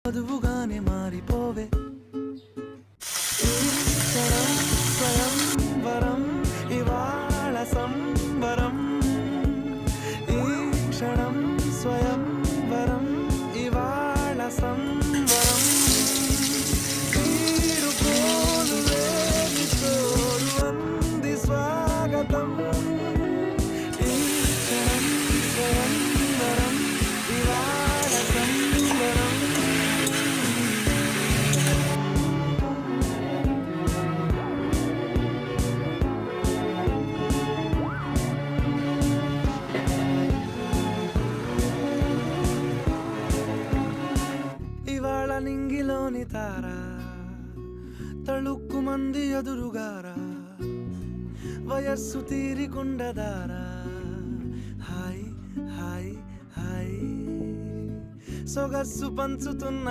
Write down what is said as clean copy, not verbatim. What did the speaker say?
చదువుగానే మారిపోవే ఈ క్షణం స్వయంవరం ఇవాళ సంబరం ఈ క్షణం స్వయంవరం ఇవాళ సంబరం తీరు పోలు వేగి చోరు అంది స్వాగతం ఈ క్షణం స్వయంవరం ఇవాళ సంబరం ఇవాళ నింగిలోని తార తళుక్కు మంది ఎదురుగారా వయస్సు తీరికుండదారా హాయ్ హాయ్ హాయ్ సొగస్సు పంచుతున్న